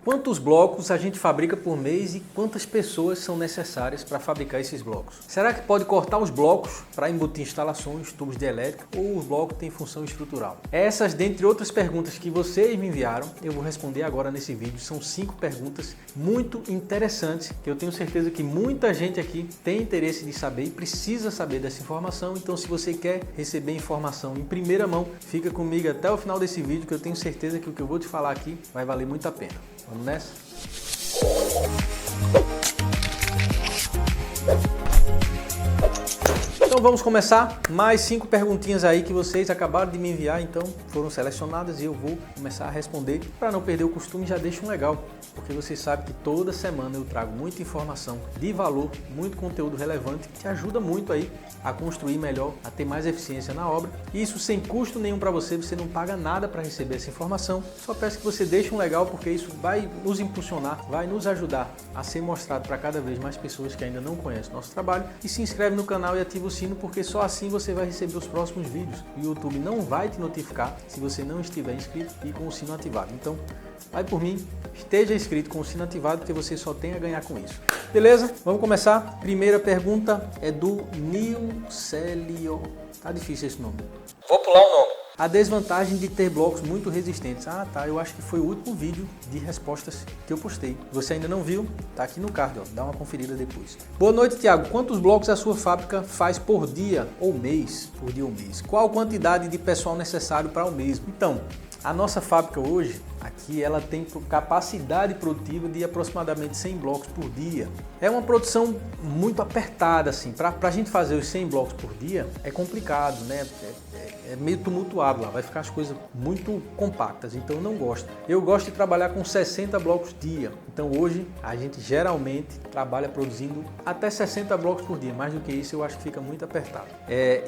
Quantos blocos a gente fabrica por mês e quantas pessoas são necessárias para fabricar esses blocos? Será que pode cortar os blocos para embutir instalações, tubos de elétrica, ou os blocos têm função estrutural? Essas, dentre outras perguntas que vocês me enviaram, eu vou responder agora nesse vídeo. São 5 perguntas muito interessantes que eu tenho certeza que muita gente aqui tem interesse de saber e precisa saber dessa informação. Então, se você quer receber informação em primeira mão, fica comigo até o final desse vídeo, que eu tenho certeza que o que eu vou te falar aqui vai valer muito a pena. Vamos nessa? Então vamos começar. Mais 5 perguntinhas aí que vocês acabaram de me enviar, então foram selecionadas e eu vou começar a responder. Para não perder o costume, já deixa um legal, porque vocês sabem que toda semana eu trago muita informação de valor, muito conteúdo relevante que te ajuda muito aí a construir melhor, a ter mais eficiência na obra. Isso sem custo nenhum para você, você não paga nada para receber essa informação. Só peço que você deixe um legal, porque isso vai nos impulsionar, vai nos ajudar a ser mostrado para cada vez mais pessoas que ainda não conhecem o nosso trabalho. E se inscreve no canal e ativa o sino, porque só assim você vai receber os próximos vídeos. O YouTube não vai te notificar se você não estiver inscrito e com o sino ativado. Então, vai por mim, esteja inscrito com o sino ativado, porque você só tem a ganhar com isso. Beleza? Vamos começar. Primeira pergunta é do Nilcelio. Tá difícil esse nome. Vou pular o nome. A desvantagem de ter blocos muito resistentes. Ah, tá. Eu acho que foi o último vídeo de respostas que eu postei. Você ainda não viu? Tá aqui no card, ó. Dá uma conferida depois. Boa noite, Thiago. Quantos blocos a sua fábrica faz por dia ou mês? Por dia ou mês. Qual a quantidade de pessoal necessário para o mesmo? Então, a nossa fábrica hoje, aqui, ela tem capacidade produtiva de aproximadamente 100 blocos por dia. É uma produção muito apertada, assim. Para a gente fazer os 100 blocos por dia é complicado, né? É meio tumultuado lá, vai ficar as coisas muito compactas, então eu não gosto. Eu gosto de trabalhar com 60 blocos dia. Então hoje a gente geralmente trabalha produzindo até 60 blocos por dia. Mais do que isso eu acho que fica muito apertado.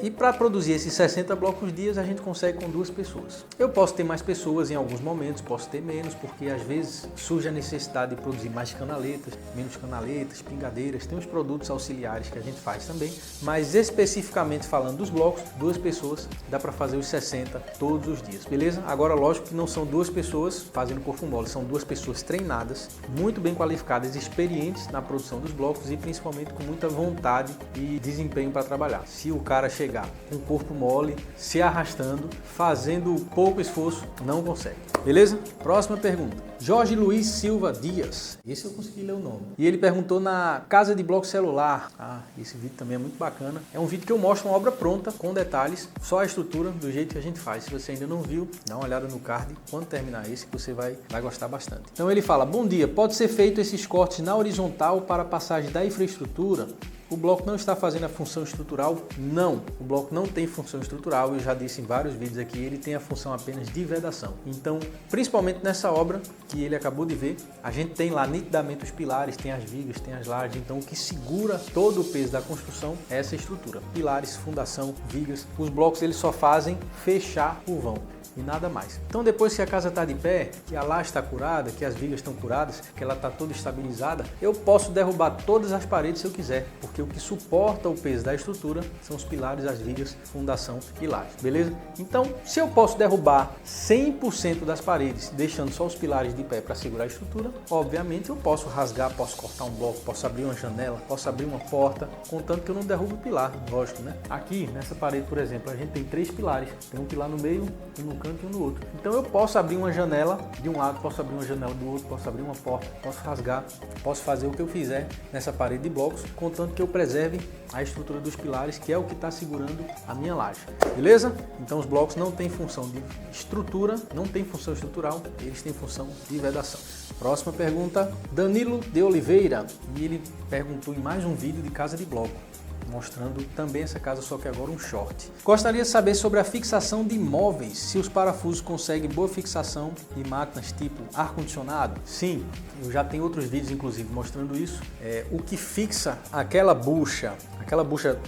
E para produzir esses 60 blocos dias a gente consegue com 2 pessoas. Eu posso ter mais pessoas em alguns momentos, posso ter menos, porque às vezes surge a necessidade de produzir mais canaletas, menos canaletas, pingadeiras. Tem os produtos auxiliares que a gente faz também, mas especificamente falando dos blocos, 2 pessoas dá para fazer os 60 todos os dias, beleza? Agora, lógico que não são 2 pessoas fazendo corpo mole, são 2 pessoas treinadas, muito bem qualificadas, experientes na produção dos blocos e principalmente com muita vontade e desempenho para trabalhar. Se o cara chegar com o corpo mole, se arrastando, fazendo pouco esforço, não consegue. Beleza? Próxima pergunta. Jorge Luiz Silva Dias. Esse eu consegui ler o nome. E ele perguntou na casa de bloco celular. Ah, esse vídeo também é muito bacana. É um vídeo que eu mostro uma obra pronta, com detalhes, só a estrutura do jeito que a gente faz. Se você ainda não viu, dá uma olhada no card quando terminar esse, que você vai gostar bastante. Então ele fala: bom dia, pode ser feito esses cortes na horizontal para a passagem da infraestrutura? O bloco não está fazendo a função estrutural? Não, o bloco não tem função estrutural, eu já disse em vários vídeos aqui, ele tem a função apenas de vedação. Então, principalmente nessa obra que ele acabou de ver, a gente tem lá nitidamente os pilares, tem as vigas, tem as lajes, então o que segura todo o peso da construção é essa estrutura. Pilares, fundação, vigas, os blocos eles só fazem fechar o vão e nada mais. Então depois que a casa está de pé, que a laje está curada, que as vigas estão curadas, que ela está toda estabilizada, eu posso derrubar todas as paredes se eu quiser, porque o que suporta o peso da estrutura são os pilares, as vigas, fundação e laje, beleza? Então, se eu posso derrubar 100% das paredes, deixando só os pilares de pé para segurar a estrutura, obviamente eu posso rasgar, posso cortar um bloco, posso abrir uma janela, posso abrir uma porta, contanto que eu não derrubo o pilar, lógico, né? Aqui, nessa parede, por exemplo, a gente tem 3 pilares, tem um pilar no meio, um no canto e um no outro. Então eu posso abrir uma janela de um lado, posso abrir uma janela do outro, posso abrir uma porta, posso rasgar, posso fazer o que eu fizer nessa parede de blocos, contanto que eu preserve a estrutura dos pilares, que é o que está segurando a minha laje. Beleza? Então os blocos não têm função de estrutura, não tem função estrutural, eles têm função de vedação. Próxima pergunta, Danilo de Oliveira, e ele perguntou em mais um vídeo de casa de bloco, mostrando também essa casa, só que agora um short. Gostaria de saber sobre a fixação de móveis, se os parafusos conseguem boa fixação de máquinas tipo ar-condicionado. Sim, eu já tenho outros vídeos inclusive mostrando isso. O que fixa aquela bucha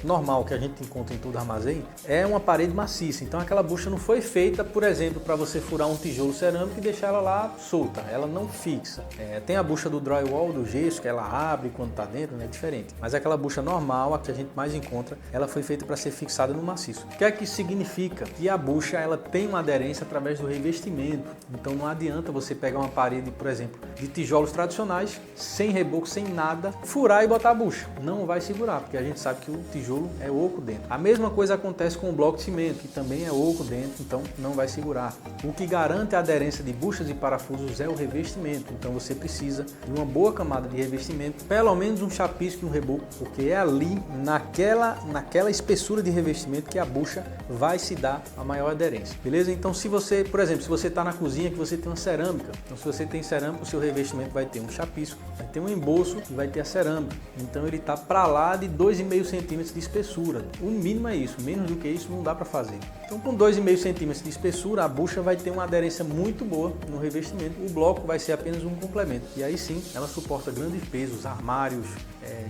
normal que a gente encontra em todo armazém, é uma parede maciça. Então aquela bucha não foi feita, por exemplo, para você furar um tijolo cerâmico e deixar ela lá solta, ela não fixa. Tem a bucha do drywall, do gesso, que ela abre quando está dentro, né? Diferente. Mas aquela bucha normal, a que a gente mais encontra, ela foi feita para ser fixada no maciço. O que é que isso significa? Que a bucha ela tem uma aderência através do revestimento. Então não adianta você pegar uma parede, por exemplo, de tijolos tradicionais, sem reboco, sem nada, furar e botar a bucha. Não vai segurar, porque a gente sabe que o tijolo é oco dentro. A mesma coisa acontece com o bloco de cimento, que também é oco dentro, então não vai segurar. O que garante a aderência de buchas e parafusos é o revestimento. Então você precisa de uma boa camada de revestimento, pelo menos um chapisco e um reboco, porque é ali, naquela espessura de revestimento, que a bucha vai se dar a maior aderência. Beleza? Então se você, por exemplo, se você está na cozinha que você tem uma cerâmica, então se você tem cerâmica, o seu revestimento vai ter um chapisco, vai ter um embolso e vai ter a cerâmica. Então ele está para lá de 2,5 centímetros de espessura. O mínimo é isso, menos do que isso não dá para fazer. Então com 2,5 centímetros de espessura, a bucha vai ter uma aderência muito boa no revestimento. O bloco vai ser apenas um complemento. E aí sim, ela suporta grandes pesos, armários,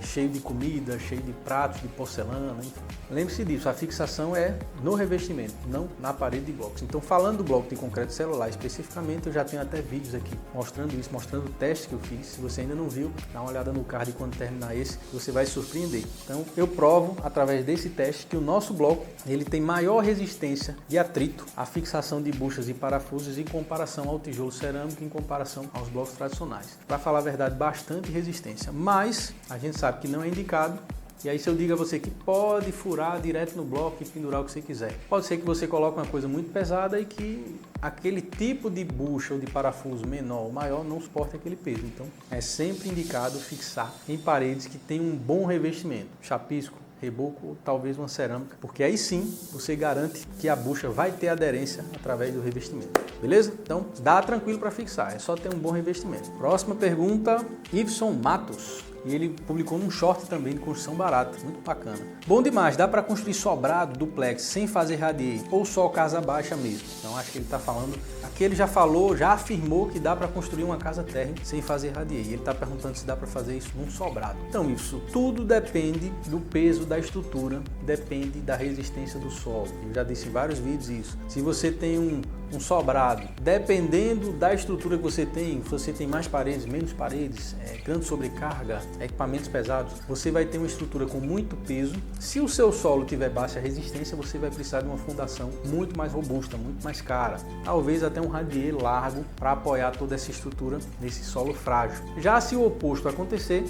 cheio de comida, cheio de pratos, de porcelana, enfim. Lembre-se disso, a fixação é no revestimento, não na parede de blocos. Então falando do bloco de concreto celular especificamente, eu já tenho até vídeos aqui mostrando isso, mostrando o teste que eu fiz. Se você ainda não viu, dá uma olhada no card quando terminar esse, você vai se surpreender. Então eu provo através desse teste que o nosso bloco ele tem maior resistência de atrito à fixação de buchas e parafusos em comparação ao tijolo cerâmico, em comparação aos blocos tradicionais. Para falar a verdade, bastante resistência, mas a gente sabe que não é indicado. E aí se eu digo a você que pode furar direto no bloco e pendurar o que você quiser. Pode ser que você coloque uma coisa muito pesada e que aquele tipo de bucha ou de parafuso menor ou maior não suporte aquele peso. Então é sempre indicado fixar em paredes que tem um bom revestimento, chapisco, reboco ou talvez uma cerâmica, porque aí sim você garante que a bucha vai ter aderência através do revestimento. Beleza? Então dá tranquilo para fixar, é só ter um bom revestimento. Próxima pergunta, Iveson Matos. E ele publicou num short também de construção barata, muito bacana. Bom demais, dá para construir sobrado, duplex, sem fazer radier ou só casa baixa mesmo? Então acho que ele está falando, aqui ele já falou, já afirmou que dá para construir uma casa térrea sem fazer radier. E ele está perguntando se dá para fazer isso num sobrado. Então isso tudo depende do peso da estrutura, depende da resistência do solo. Eu já disse em vários vídeos isso. Se você tem um sobrado, dependendo da estrutura que você tem, se você tem mais paredes, menos paredes, grande sobrecarga, equipamentos pesados, você vai ter uma estrutura com muito peso. Se o seu solo tiver baixa resistência, você vai precisar de uma fundação muito mais robusta, muito mais cara, talvez até um radier largo para apoiar toda essa estrutura nesse solo frágil. Já se o oposto acontecer,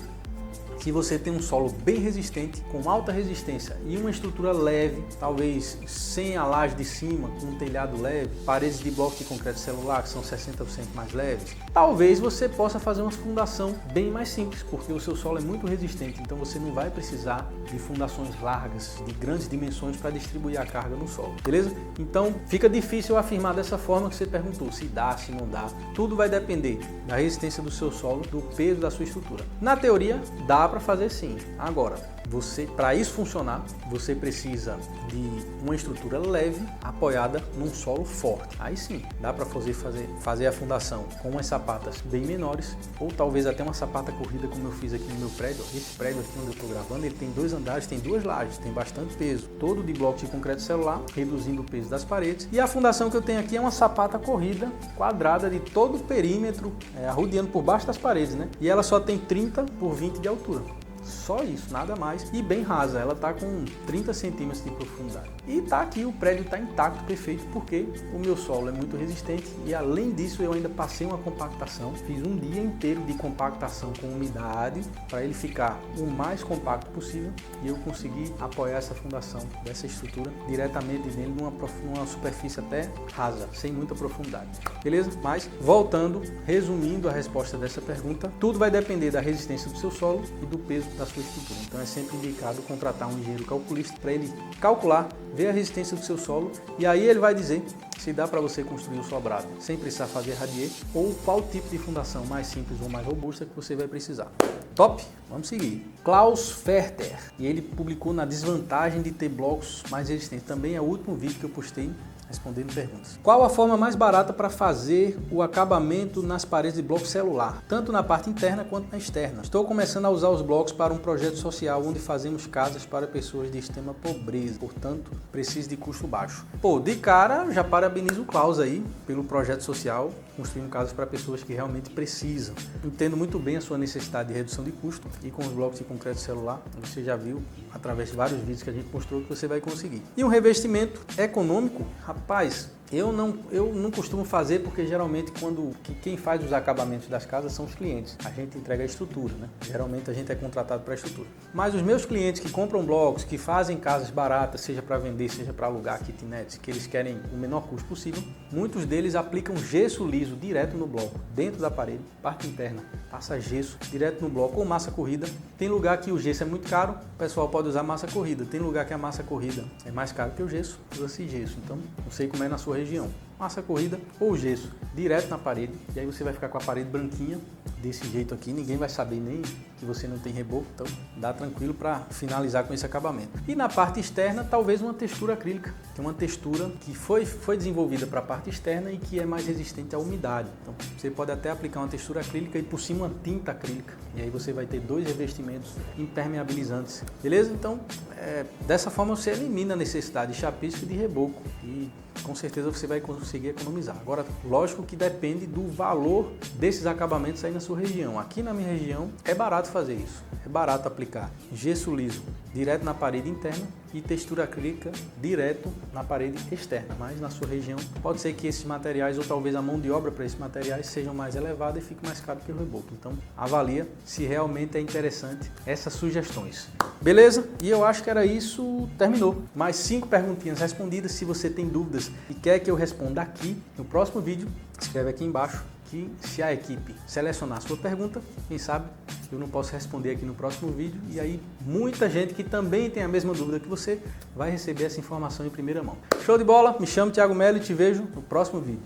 se você tem um solo bem resistente, com alta resistência e uma estrutura leve, talvez sem a laje de cima, com um telhado leve, paredes de bloco de concreto celular que são 60% mais leves, talvez você possa fazer uma fundação bem mais simples, porque o seu solo é muito resistente, então você não vai precisar de fundações largas, de grandes dimensões para distribuir a carga no solo, beleza? Então fica difícil afirmar dessa forma que você perguntou, se dá, se não dá. Tudo vai depender da resistência do seu solo, do peso da sua estrutura. Na teoria, dá para fazer sim. Agora, para isso funcionar, você precisa de uma estrutura leve apoiada num solo forte. Aí sim, dá para fazer a fundação com umas sapatas bem menores ou talvez até uma sapata corrida como eu fiz aqui no meu prédio. Esse prédio aqui onde eu estou gravando, ele tem 2 andares, tem 2 lajes, tem bastante peso. Todo de bloco de concreto celular, reduzindo o peso das paredes. E a fundação que eu tenho aqui é uma sapata corrida quadrada de todo o perímetro, arrodeando por baixo das paredes, né? E ela só tem 30 por 20 de altura. Só isso, nada mais, e bem rasa, ela está com 30 centímetros de profundidade. E tá aqui, o prédio está intacto, perfeito, porque o meu solo é muito resistente e além disso eu ainda passei uma compactação, fiz um dia inteiro de compactação com umidade para ele ficar o mais compacto possível e eu consegui apoiar essa fundação dessa estrutura diretamente nele numa superfície até rasa, sem muita profundidade. Beleza? Mas voltando, resumindo a resposta dessa pergunta, tudo vai depender da resistência do seu solo e do peso da sua estrutura. Então é sempre indicado contratar um engenheiro calculista para ele calcular, ver a resistência do seu solo e aí ele vai dizer se dá para você construir o sobrado sem precisar fazer radier ou qual tipo de fundação mais simples ou mais robusta que você vai precisar. Top? Vamos seguir. Klaus Ferter, e ele publicou na desvantagem de ter blocos mais resistentes. Também é o último vídeo que eu postei respondendo perguntas. Qual a forma mais barata para fazer o acabamento nas paredes de bloco celular, tanto na parte interna quanto na externa? Estou começando a usar os blocos para um projeto social onde fazemos casas para pessoas de extrema pobreza, portanto, preciso de custo baixo. Pô, de cara, já parabenizo o Klaus aí pelo projeto social, construindo casas para pessoas que realmente precisam. Entendo muito bem a sua necessidade de redução de custo e com os blocos de concreto celular, você já viu através de vários vídeos que a gente mostrou que você vai conseguir. E um revestimento econômico, rapaz, eu não costumo fazer porque geralmente quem faz os acabamentos das casas são os clientes. A gente entrega a estrutura, né? Geralmente a gente é contratado para a estrutura. Mas os meus clientes que compram blocos, que fazem casas baratas, seja para vender, seja para alugar kitnets, que eles querem o menor custo possível, muitos deles aplicam gesso liso direto no bloco, dentro da parede, parte interna. Passa gesso direto no bloco ou massa corrida. Tem lugar que o gesso é muito caro, o pessoal pode usar massa corrida. Tem lugar que a massa corrida é mais caro que o gesso, usa-se gesso. Então, não sei como é na sua região. Massa corrida ou gesso direto na parede, e aí você vai ficar com a parede branquinha desse jeito aqui, ninguém vai saber nem que você não tem reboco, então dá tranquilo para finalizar com esse acabamento. E na parte externa, talvez uma textura acrílica, que é uma textura que foi desenvolvida para a parte externa e que é mais resistente à umidade. Então você pode até aplicar uma textura acrílica e por cima uma tinta acrílica, e aí você vai ter dois revestimentos impermeabilizantes, beleza? Então dessa forma você elimina a necessidade de chapisco e de reboco e com certeza você vai conseguir economizar. Agora, lógico que depende do valor desses acabamentos aí na sua região. Aqui na minha região é barato fazer isso. É barato aplicar gesso liso direto na parede interna e textura acrílica direto na parede externa. Mas na sua região pode ser que esses materiais ou talvez a mão de obra para esses materiais sejam mais elevada e fique mais caro que o reboco. Então avalia se realmente é interessante essas sugestões. Beleza? E eu acho que era isso, terminou. Mais 5 perguntinhas respondidas. Se você tem dúvidas e quer que eu responda aqui no próximo vídeo, escreve aqui embaixo que se a equipe selecionar a sua pergunta, quem sabe eu não posso responder aqui no próximo vídeo e aí muita gente que também tem a mesma dúvida que você vai receber essa informação em primeira mão. Show de bola? Me chamo Thiago Melo e te vejo no próximo vídeo.